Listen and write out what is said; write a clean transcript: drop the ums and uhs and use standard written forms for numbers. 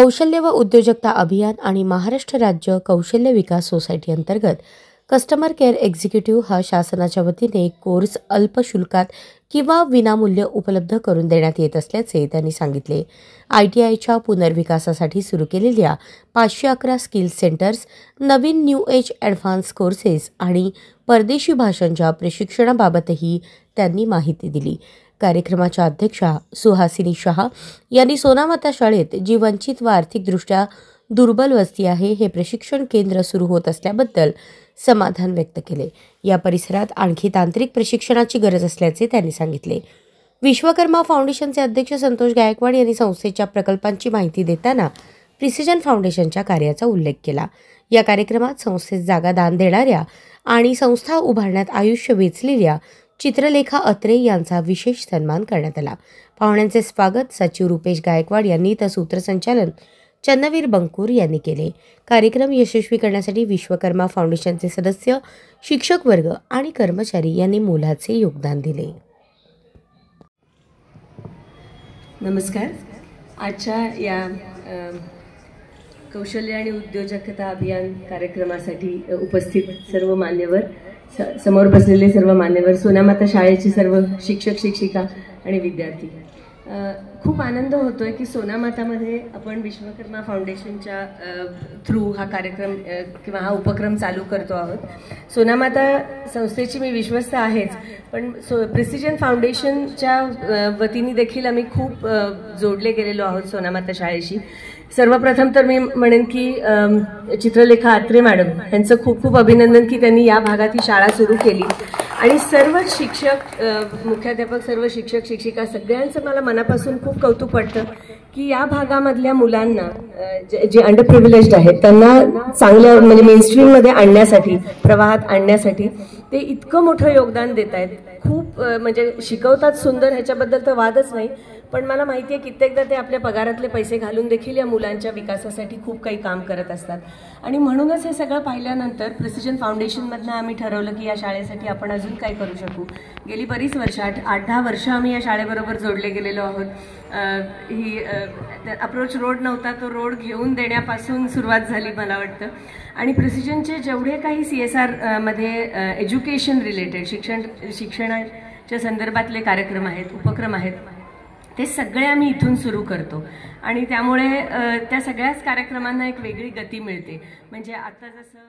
कौशल्य व उद्योजकता अभियान आणि महाराष्ट्र राज्य कौशल्य विकास सोसायटी अंतर्गत कस्टमर केअर एक्झिक्युटिव्ह हा शासनाच्या वतीने कोर्स अल्प शुल्कात किंवा विनामूल्य उपलब्ध करून देण्यात येत असल्याचे त्यांनी सांगितले। ITIच्या पुनर्विकासासाठी सुरू केलेल्या 511 स्किल सेंटर्स, नवीन न्यू एज ॲडव्हान्स कोर्सेस आणि परदेशी भाषांच्या प्रशिक्षणाबाबतही त्यांनी माहिती दिली। कार्यक्रमाच्या अध्यक्षा सुहासिनी शहा यांनी सोनामाता शाळेत जी वंचित व आर्थिकदृष्ट्या दुर्बल वस्ती आहे हे प्रशिक्षण केंद्र सुरू होत असल्याबद्दल समाधान व्यक्त केले। या परिसरात आणखी तांत्रिक प्रशिक्षणाची गरज असल्याचे त्यांनी सांगितले। विश्वकर्मा फाउंडेशनचे अध्यक्ष संतोष गायकवाड यांनी संस्थेच्या प्रकल्पांची माहिती देताना प्रिसिजन फाउंडेशनच्या कार्याचा उल्लेख केला। या कार्यक्रमात संस्थेस जागा दान देणाऱ्या आणि संस्था उभारण्यात आयुष्य वेचलेल्या चित्रलेखा अत्रे यांचा विशेष सन्मान करण्यात आला। पाहुण्यांचे स्वागत सचिव रुपेश गायकवाड यांनी तर सूत्रसंचालन चन्नवीर बंकूर यांनी केले। कार्यक्रम यशस्वी करण्यासाठी विश्वकर्मा फाउंडेशनचे सदस्य, शिक्षक वर्ग आणि कर्मचारी यांनी मोलाचे योगदान दिले। नमस्कार। आजच्या या कौशल्य आणि उद्योजकता अभियान कार्यक्रमासाठी उपस्थित सर्व मान्यवर, समोर बसलेले सर्व मान्यवर, सोनामाता शाळेचे सर्व शिक्षक शिक्षिका आणि विद्यार्थी, खूप आनंद होतोय की सोनामातामध्ये आपण विश्वकर्मा फाउंडेशनच्या थ्रू हा कार्यक्रम किंवा हा उपक्रम चालू करतो आहोत। सोनामाता संस्थेची मी विश्वस्त आहेच, पण प्रिसिजन फाउंडेशनच्या वतीने देखील आम्ही खूप जोडले गेलेलो आहोत सोनामाता शाळेशी। सर्वप्रथम तर मी म्हणेन की चित्रलेखा अत्रे मॅडम यांचं खूप खूप अभिनंदन की त्यांनी या भागात ही शाळा सुरू केली आणि सर्व शिक्षक, मुख्याध्यापक, सर्व शिक्षक शिक्षिका सगळ्यांचं मला मनापासून खूप कौतुक वाटतं की या भागामधल्या मुलांना जे अंडर प्रिव्हिलेज्ड आहेत त्यांना चांगल्या म्हणजे मेनस्ट्रीममध्ये आणण्यासाठी, प्रवाहात आणण्यासाठी ते इतकं मोठं योगदान देत आहेत। खूप म्हणजे शिकवतात सुंदर, ह्याच्याबद्दल तर वादच नाही, पण मला माहिती आहे कित्येकदा ते आपल्या पगारातले पैसे घालून देखील या मुलांच्या विकासासाठी खूप काही काम करत असतात। आणि म्हणूनच हे सगळं पाहिल्यानंतर प्रिसिजन फाउंडेशनमधनं आम्ही ठरवलं की या शाळेसाठी आपण अजून काय करू शकू। गेली बरीच वर्ष, 8-10 वर्ष आम्ही या शाळेबरोबर जोडले गेलेलो आहोत। ही अप्रोच रोड नव्हता, तो रोड घेऊन देण्यापासून सुरुवात झाली मला वाटतं। आणि प्रिसिजनचे जेवढे काही CSR मध्ये एज्युकेशन रिलेटेड शिक्षणाच्या संदर्भातले कार्यक्रम आहेत, उपक्रम आहेत, ते सगळे आम्ही इथून सुरू करतो आणि त्यामुळे त्या सगळ्याच कार्यक्रमांना एक वेगळी गती मिळते। म्हणजे आता जसं